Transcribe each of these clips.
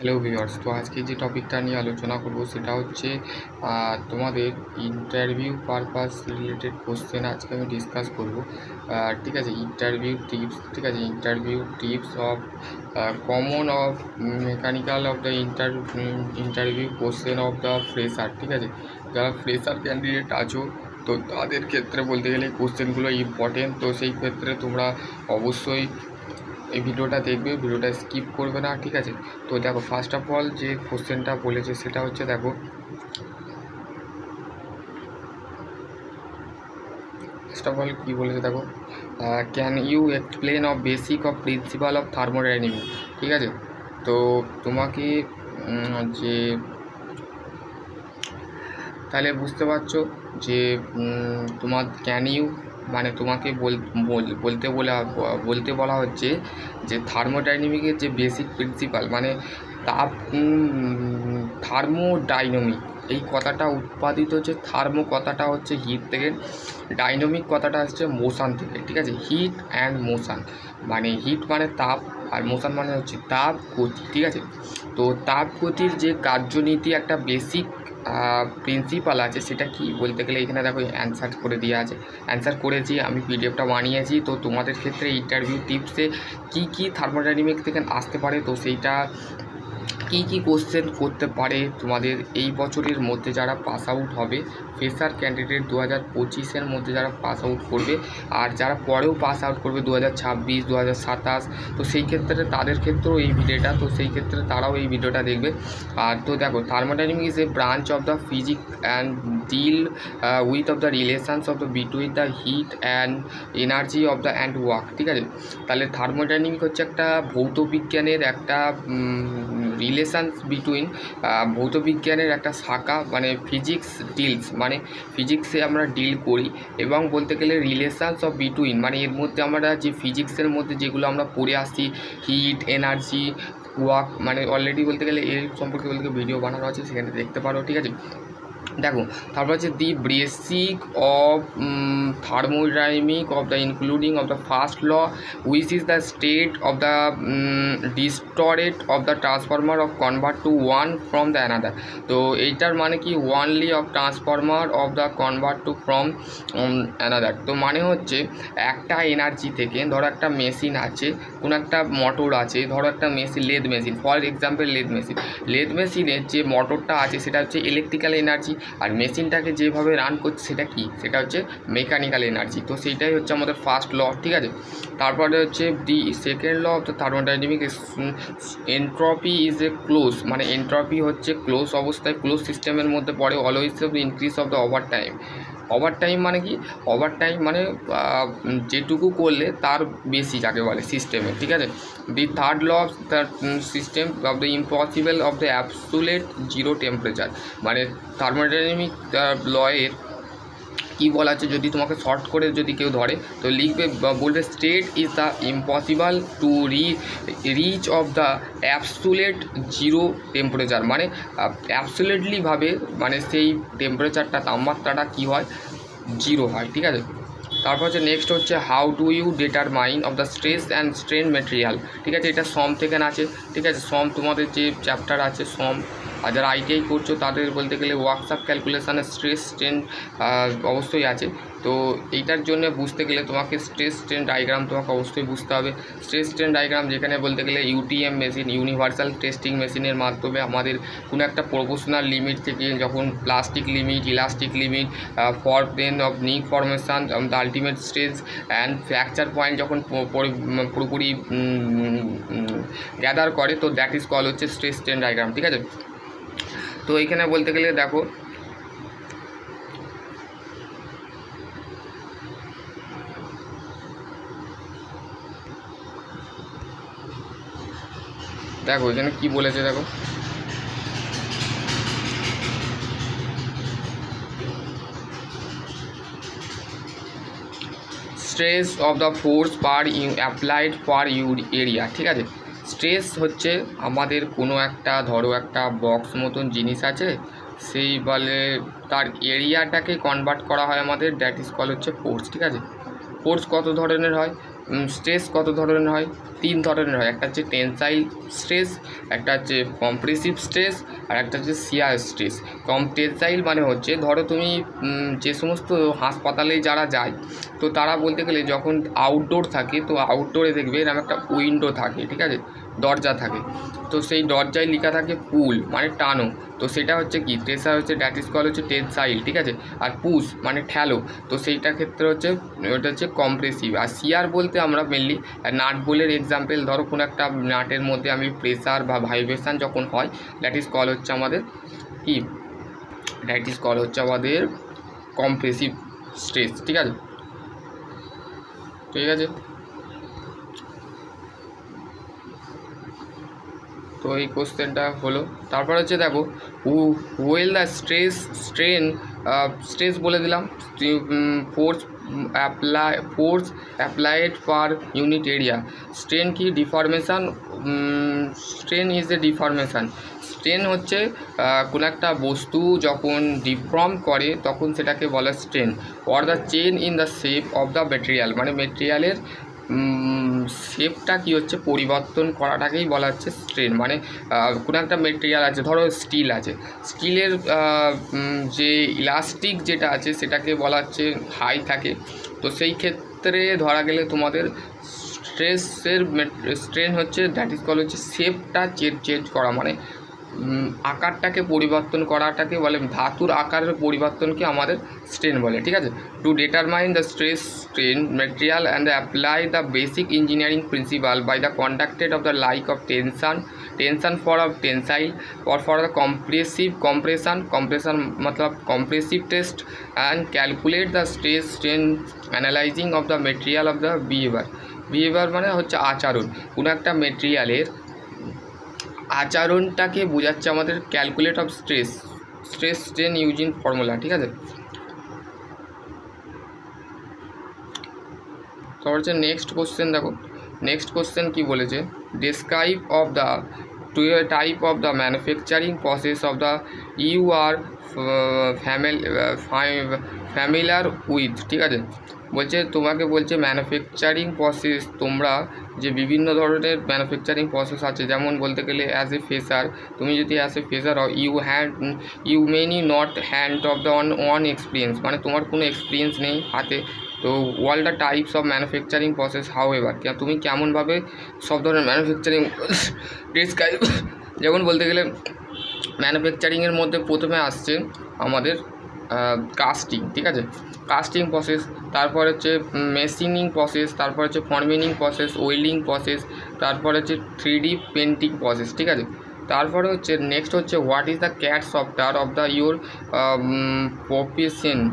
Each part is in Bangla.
হ্যালো ভিউয়ার্স, তো আজকে যে টপিকটা নিয়ে আলোচনা করব সেটা হচ্ছে তোমাদের ইন্টারভিউ পারপাস রিলেটেড কোশ্চেন আজকে আমি ডিসকাস করব। ঠিক আছে, ইন্টারভিউ টিপস, ঠিক আছে, interview tips of common of mechanical of the interview question of the fresher. ঠিক আছে, যারা ফ্রেশার ক্যান্ডিডেট আছো তো তাদের ক্ষেত্রে বলতে গেলে কোশ্চেনগুলো ইম্পর্টেন্ট, তো সেই ক্ষেত্রে তোমরা অবশ্যই এই ভিডিওটা দেখবে, ভিডিওটা স্কিপ করবে না। ঠিক আছে, তো দেখো ফার্স্ট অফ অল যে কোশ্চেনটা বলেছে সেটা হচ্ছে, দেখো ফার্স্ট অফ অল কী বলেছে দেখো, can you explain of basic of principle of thermodynamic. ঠিক আছে, তো তোমাকে যে তাহলে বুঝতে পারছো যে তোমার ক্যান ইউ মানে তোমাকে বলতে বলা হচ্ছে যে থার্মোডাইনামিকের যে বেসিক প্রিন্সিপাল মানে তাপ থার্মোডাইনামিক এই কথাটা উৎপাদিত হচ্ছে, থার্মো কথাটা হচ্ছে হিট থেকে, ডাইনামিক কথাটা হচ্ছে মোশান থেকে। ঠিক আছে, হিট অ্যান্ড মোশান মানে হিট মানে তাপ আর মোশান মানে হচ্ছে তাপ গতি। ঠিক আছে, তো তাপ গতির যে কার্যনীতি একটা বেসিক প্রিন্সিপাল আছে সেটা কি বলতে গেলে এখানে দেখো অ্যান্সার করে দেওয়া আছে, অ্যান্সার করেছি আমি, পিডিএফটা বানিয়েছি। তো তোমাদের ক্ষেত্রে ইন্টারভিউ টিপসে কী কী থার্মোডাইনামিক থেকে আসতে পারে, তো সেইটা কী কী কোশ্চেন করতে পারে তোমাদের এই বছরের মধ্যে যারা পাস আউট হবে, ফ্রেশার ক্যান্ডিডেট 2025-এর মধ্যে যারা পাস আউট করবে আর যারা পরেও পাস আউট করবে 2026, 2027, তো সেই ক্ষেত্রে তাদের ক্ষেত্রেও এই ভিডিওটা, তো সেই ক্ষেত্রে তারাও এই ভিডিওটা দেখবে। আর তো দেখো thermodynamic is a branch of the physics and deal with of the relations of the between the heat and energy of the and work. ঠিক আছে, তাহলে থার্মোডাইনামিক হচ্ছে একটা ভৌতবিজ্ঞানের একটা রিলেশানস বিটুইন, ভৌতবিজ্ঞানের একটা শাখা, মানে ফিজিক্স ডিলস মানে ফিজিক্সে আমরা ডিল করি, এবং বলতে গেলে রিলেশানস অফ বিটুইন মানে এর মধ্যে আমরা যে ফিজিক্সের মধ্যে যেগুলো আমরা পড়ে আসছি, হিট এনার্জি ওয়ার্ক, মানে অলরেডি বলতে গেলে এর সম্পর্কে বলতে গেলে ভিডিও বানানো আছে, সেখানে দেখতে পারো। ঠিক আছে, দেখো তারপর হচ্ছে the basic of thermodynamic of the including of the first law which is the state of the distorted of the transformer of convert to one from the another. তো এইটার মানে কি, only of transformer of the convert to from another. তো মানে হচ্ছে একটা এনার্জি থেকে, ধরো একটা মেশিন আছে, কোনো একটা মোটর আছে, ধরো একটা machine lathe machine, for example lathe মেশিনের যে মোটরটা আছে সেটা হচ্ছে ইলেকট্রিক্যাল এনার্জি, আর মেশিনটাকে যেভাবে রান করছে সেটা কি, সেটা হচ্ছে মেকানিক্যাল এনার্জি। তো সেইটাই হচ্ছে আমাদের ফার্স্ট ল। ঠিক আছে, তারপরে হচ্ছে the second law of the thermodynamic, entropy is a close, মানে এন্ট্রপি হচ্ছে ক্লোজ অবস্থায়, ক্লোজ সিস্টেমের মধ্যে পড়ে, always of increase of the over time. Over time মানে কি, ওভার টাইম মানে যেটুকু করলে তার বেশি যাকে বলে সিস্টেমে। ঠিক আছে, the third law of the system of the impossible of the absolute zero temperature, মানে থার্মোডাইনামিক লয়ের কী বলা আছে, যদি তোমাকে শর্ট করে যদি কেউ ধরে তো লিখবে, বলবে state is the impossible to reach of the absolute zero temperature, মানে অ্যাবসোলিউটলিভাবে মানে সেই টেম্পারেচারটা, তাপমাত্রাটা কী হয়, জিরো হয়। ঠিক আছে, তারপর হচ্ছে নেক্সট হচ্ছে how do you determine of the stress and strain material. ঠিক আছে, এটা সম থেকে আছে। ঠিক আছে, সম তোমাদের যে চ্যাপ্টার আছে সম, আর যারা আইটিআই করছো তাদের বলতে গেলে ওয়ার্কশপ ক্যালকুলেশানের স্ট্রেস স্ট্রেন অবশ্যই আছে। তো এইটার জন্য বুঝতে গেলে তোমাকে স্ট্রেস স্ট্রেন ডায়াগ্রাম তোমাকে অবশ্যই বুঝতে হবে। স্ট্রেস স্ট্রেন ডায়াগ্রাম যেখানে বলতে গেলে ইউটিএম মেশিন, ইউনিভার্সাল টেস্টিং মেশিনের মাধ্যমে আমাদের কোনো একটা প্রপোর্শনাল লিমিট থেকে, যখন plastic limit, elastic limit, for plane of neck formation, the ultimate stage and fracture point যখন পুরোপুরি গ্যাদার করে, তো দ্যাট ইজ কল হচ্ছে স্ট্রেস স্ট্রেন ডায়াগ্রাম। ঠিক আছে, তো এইখানে বলতে গেলে দেখো এখানে কি বলেছে, দেখো stress of the force per applied per area. ঠিক আছে, স্ট্রেস হচ্ছে আমাদের কোনো একটা, ধরো একটা বক্স মতন জিনিস আছে, সেই বলে তার এরিয়াটাকে কনভার্ট করা হয় আমাদের, দ্যাট ইজ কল হচ্ছে ফোর্স। ঠিক আছে, ফোর্স কত ধরনের হয়, স্ট্রেস কত ধরনের হয়? 3 ধরনের হয়। একটা হচ্ছে টেনসাইল স্ট্রেস, একটা হচ্ছে কম্প্রেসিভ স্ট্রেস, আর একটা হচ্ছে শিয়ার স্ট্রেস। টেনসাইল মানে হচ্ছে ধরো তুমি যে সমস্ত হাসপাতালে যারা যায়, তো তারা বলতে গেলে যখন আউটডোর থাকে, তো আউটডোরে দেখবে এরকম একটা উইন্ডো থাকে, ঠিক আছে, দরজা থাকে, তো সেই দরজায় লেখা থাকে পুল মানে টানো, তো সেটা হচ্ছে কি প্রেসার হচ্ছে দ্যাট ইজ কল হচ্ছে টেনসাইল, ঠিক আছে। আর পুশ মানে ঠেলো, তো সেইটার ক্ষেত্রে হচ্ছে ওটা হচ্ছে কম্প্রেসিভ। আর শিয়ার বলতে আমরা মেনলি নাট বোল্টের এক্সাম্পল, ধরো কোনো একটা নাটের মধ্যে আমি প্রেসার বা ভাইব্রেশন যখন হয়, দ্যাট ইজ কল হচ্ছে আমাদের কি, দ্যাট ইজ কল হচ্ছে আমাদের কম্প্রেসিভ স্ট্রেস, ঠিক আছে, ঠিক আছে। তো এই কোশ্চেনটা হলো। তারপর হচ্ছে দেখো ওয়েল দ্য স্ট্রেস বলে দিলাম, force applied per unit area. Strain কি deformation, strain is a deformation. Strain হচ্ছে কোনো একটা বস্তু যখন ডিফর্ম করে তখন সেটাকে বলে strain. Or the change in the shape of the material, মানে মেটেরিয়ালের শেপটা কী হচ্ছে পরিবর্তন করাটাকেই বলা হচ্ছে স্ট্রেন। মানে কোনো একটা মেটেরিয়াল আছে, ধরো স্টিল আছে, স্টিলের যে ইলাস্টিক যেটা আছে সেটাকে বলা হচ্ছে হাই থাকে, তো সেই ক্ষেত্রে ধরা গেলে তোমাদের স্ট্রেন হচ্ছে দ্যাট ইজ কল হচ্ছে শেপটা চেঞ্জ করা, মানে আকারটাকে পরিবর্তন করাটাকে বলে, ধাতুর আকারের পরিবর্তনকে আমাদের স্ট্রেন বলে, ঠিক আছে। To determine the strain material and apply the basic engineering principle by the conducted of the like of tension for of tensile or for the compression मतलब compressive test and calculate the stress strain analyzing of the material of the behavior মানে হচ্ছে আচরণ, কোনো একটা মেটেরিয়ালের আচরণটাকে বোঝাচ্ছে আমাদের calculate of stress strain using formula, ঠিক আছে। তারপর হচ্ছে নেক্সট কোশ্চেন, দেখো নেক্সট কোশ্চেন কী বলেছে, describe of the type of the manufacturing process of the you are familiar with, ঠিক আছে। বলছে তোমাকে বলছে ম্যানুফ্যাকচারিং প্রসেস, তোমরা যে বিভিন্ন ধরনের ম্যানুফ্যাকচারিং প্রসেস আছে, যেমন বলতে গেলে অ্যাজ এ ফ্রেশার, তুমি যদি অ্যাজ এ ফ্রেশার হও, you many not hand of the on experience, মানে তোমার কোনো এক্সপিরিয়েন্স নেই হাতে, তো all the types of manufacturing process however, তুমি কেমনভাবে সব ধরনের ম্যানুফ্যাকচারিং ডেসক্রাইব, যেমন বলতে গেলে ম্যানুফ্যাকচারিংয়ের মধ্যে প্রথমে আসছে আমাদের কাস্টিং, ঠিক আছে, কাস্টিং প্রসেস, তারপর হচ্ছে মেশিনিং প্রসেস, তারপর হচ্ছে ফর্মিং প্রসেস, ওয়েল্ডিং প্রসেস, তারপর হচ্ছে 3D পেন্টিং প্রসেস, ঠিক আছে। তারপরে হচ্ছে নেক্সট হচ্ছে what is the CAD software of the your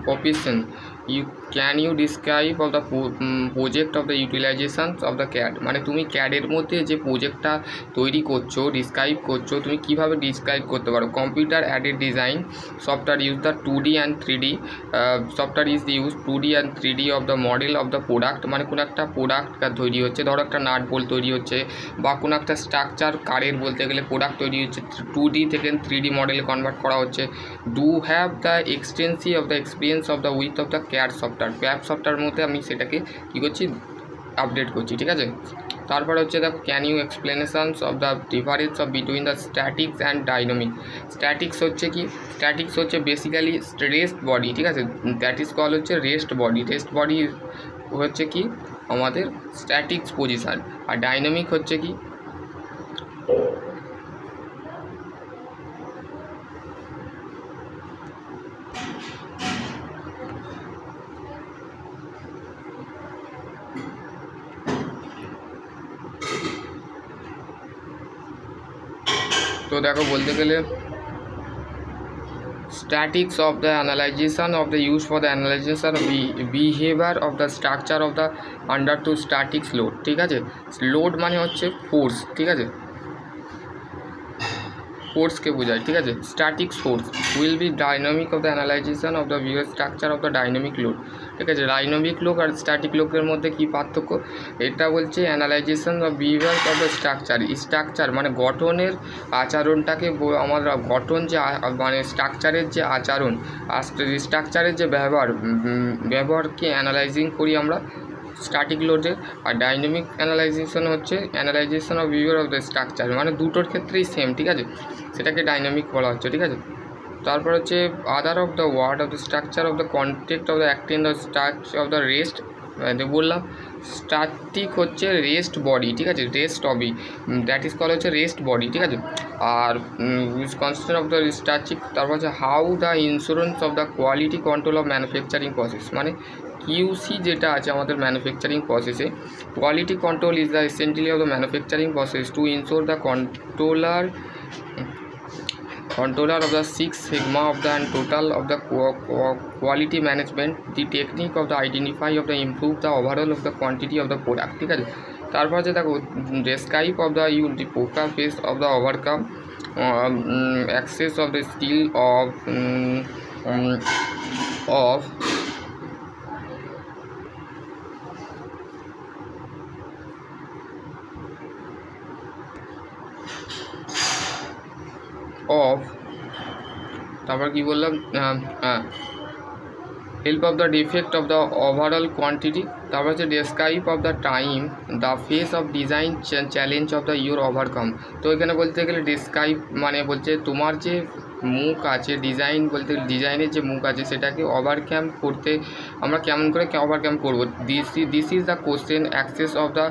profession you describe of the project of the utilisation of the CAD, মানে তুমি ক্যাডের মধ্যে যে প্রজেক্টটা তৈরি করছো, ডিসক্রাইব করছো, তুমি কীভাবে ডিসক্রাইব করতে পারো। Computer added design software use the 2D and 3D software is use 2D and 3D of the model of the product, মানে কোনো একটা প্রোডাক্ট তৈরি হচ্ছে, ধরো একটা নাট বোল্ট তৈরি হচ্ছে, বা কোনো একটা স্ট্রাকচার কারের বলতে গেলে প্রোডাক্ট তৈরি হচ্ছে, 2D থেকে 3D মডেলে কনভার্ট করা হচ্ছে। Do have the extensive of the experience of the with of the CAD software মধ্যে আমি সেটাকে কী করছি, আপডেট করছি, ঠিক আছে। তারপর হচ্ছে দেখো can you explanations of the difference of between the statics and dynamic. Statics হচ্ছে কি, স্ট্যাটিক্স হচ্ছে বেসিক্যালি রেস্ট বডি, ঠিক আছে, দ্যাট ইজ কল হচ্ছে রেস্ট বডি হচ্ছে কি আমাদের স্ট্যাটিক্স পজিশান, আর ডাইনামিক হচ্ছে কি তো দেখো বলতে গেলে statics of the analysation of the use for the analysation behaviour of the structure of the under to statics load, ঠিক আছে। লোড মানে হচ্ছে ফোর্স, ঠিক আছে, ফোর্সকে বোঝায়, ঠিক আছে। Static force will be dynamic of the analysation of the behaviour structure of the dynamic load, ঠিক আছে। ডাইনামিক লোড আর স্ট্যাটিক লোডের মধ্যে কী পার্থক্য, এটা বলছে analysation of behaviour of the structure মানে গঠনের আচরণটাকে আমরা গঠন যে মানে স্ট্রাকচারের যে আচরণ আর স্ট্রাকচারের যে ব্যবহারকে অ্যানালাইজিং করি আমরা স্ট্যাটিক লোডে, আর ডাইনামিক অ্যানালাইজেশন হচ্ছে analysation of behaviour of the structure, মানে দুটোর ক্ষেত্রেই সেম, ঠিক আছে, সেটাকে ডাইনামিক বলা হচ্ছে, ঠিক আছে। তারপর হচ্ছে other of the word of the structure of the contact of the acting the structure of the rest, বললাম স্ট্যাটিক হচ্ছে রেস্ট বডি, ঠিক আছে, rest body, that is call হচ্ছে রেস্ট বডি, ঠিক আছে। আর কনস্ট্যান্ট অফ দ্য স্ট্যাটিক, তারপর হচ্ছে how the insurance of the quality control of manufacturing process, মানে কিউসি যেটা আছে আমাদের ম্যানুফ্যাকচারিং প্রসেসে, quality control is the essentially of the manufacturing process to insure the controller of the Six Sigma of the and total of the quality management, the technique of the identify of the improve the overall of the quantity of the product, ঠিক আছে। তারপর হচ্ছে দেখো describe of the the poker face of the overcome access of the skill of তারপর কি বললাম, help of the defect of the overall quantity, তারপর হচ্ছে describe of the time the face of design challenge of the your overcome. তো এখানে বলতে গেলে ডেসক্রাইব মানে বলছে তোমার যে মুখ আছে, ডিজাইন বলতে ডিজাইনের যে মুখ আছে সেটাকে ওভারকাম করতে আমরা কেমন করে ওভারকাম করবো, this is the question access of the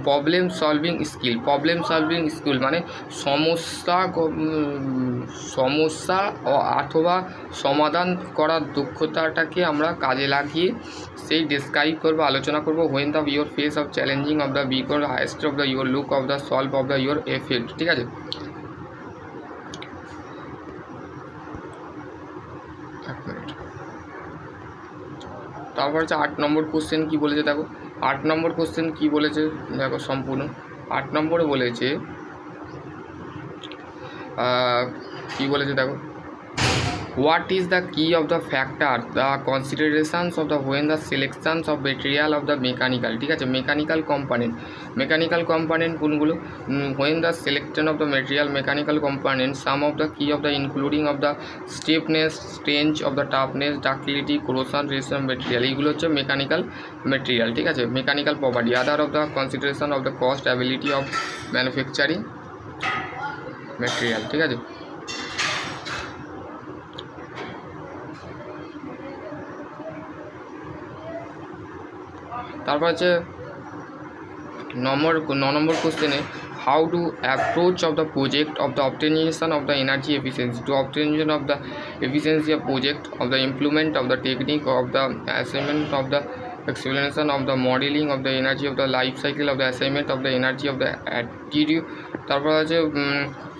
problem solving skill, মানে সমস্যা অথবা সমাধান করার দক্ষতাটাকে আমরা কাজে লাগিয়ে সেই ডেসক্রাইব করবো, আলোচনা করবো। When the your face of challenging of the because highest of the your look of the solve of the your effect, ঠিক আছে। তারপর হচ্ছে 8 নম্বর কোশ্চেন কী বলেছে দেখো, 8 নম্বর কোশ্চেন কী বলেছে দেখো সম্পূর্ণ 8 নম্বরে বলেছে কী বলেছে দেখো, what is the key of the factor the considerations of the when the selections of material of the mechanical, ঠিক আছে, মেকানিক্যাল কম্পোনেন্ট কোনগুলো, when the selection of the material mechanical components, some of the key of the including of the stiffness, strength of the toughness, ductility, corrosion resistance material, এইগুলো হচ্ছে মেকানিক্যাল মেটেরিয়াল, ঠিক আছে, mechanical property. Other of the consideration of the cost ability of manufacturing material, ঠিক আছে। তারপর হচ্ছে 9 নম্বর কোশ্চেনে how to approach of the project of the obtaination of the energy efficiency, to obtaination of the efficiency of project of the implement of the technique of the assignment of the explanation of the modeling of the energy of the life cycle of the assignment of the energy of the attitude। তারপর আছে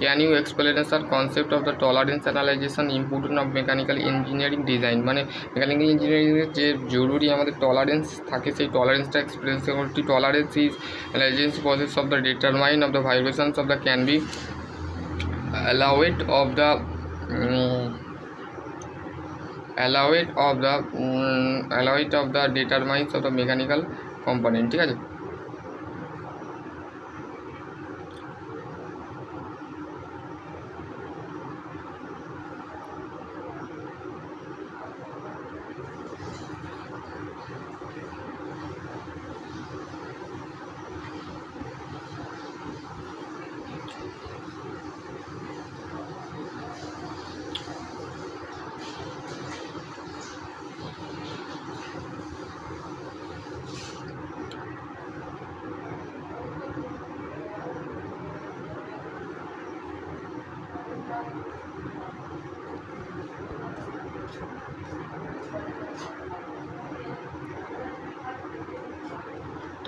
can you explanation concept of the tolerance analysation important of mechanical engineering design, মানে মেকানিক্যাল ইঞ্জিনিয়ারিংয়ের যে জরুরি আমাদের টলারেন্স থাকে সেই টলারেন্সটা এক্সপ্লেন করতে। Tolerance is analysis process of the determine of the vibrations of the can be allowed of the determinants of the mechanical component, ঠিক আছে।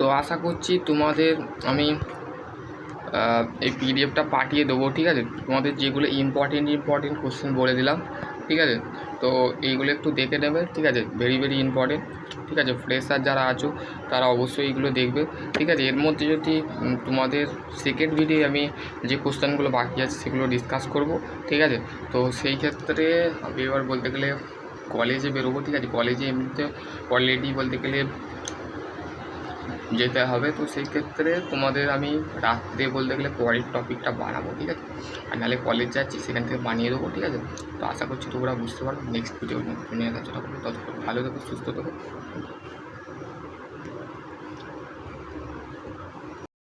তো আশা করছি তোমাদের আমি এই পিডিএফটা পাঠিয়ে দেবো, ঠিক আছে। তোমাদের যেগুলো ইম্পর্টেন্ট কোশ্চেন বলে দিলাম, ঠিক আছে। তো এইগুলো একটু দেখে নেবে, ঠিক আছে, ভেরি ইম্পর্টেন্ট, ঠিক আছে। ফ্রেশার যারা আছো তারা অবশ্যই এইগুলো দেখবে, ঠিক আছে। এর মধ্যে যদি তোমাদের সেকেন্ড ভিডিও আমি যে কোশ্চেনগুলো বাকি আছে সেগুলো ডিসকাস করব, ঠিক আছে। তো সেই ক্ষেত্রে আমি এবার বলতে গেলে কলেজে বেরোবো, ঠিক আছে। কলেজে এমনিতে অলরেডি বলতে গেলে যেতে হবে, তো সেই ক্ষেত্রে তোমাদের আমি রাত্রে বলতে গেলে পরের টপিকটা বানাবো, ঠিক আছে। আর নাহলে কলেজ যাচ্ছি সেখান থেকে বানিয়ে দেবো, ঠিক আছে। তো আশা করছি তোমরা বুঝতে পারো। নেক্সট ভিডিও নিয়ে আলোচনা করবো, ততক্ষণ ভালো থেকো, সুস্থ থেকো।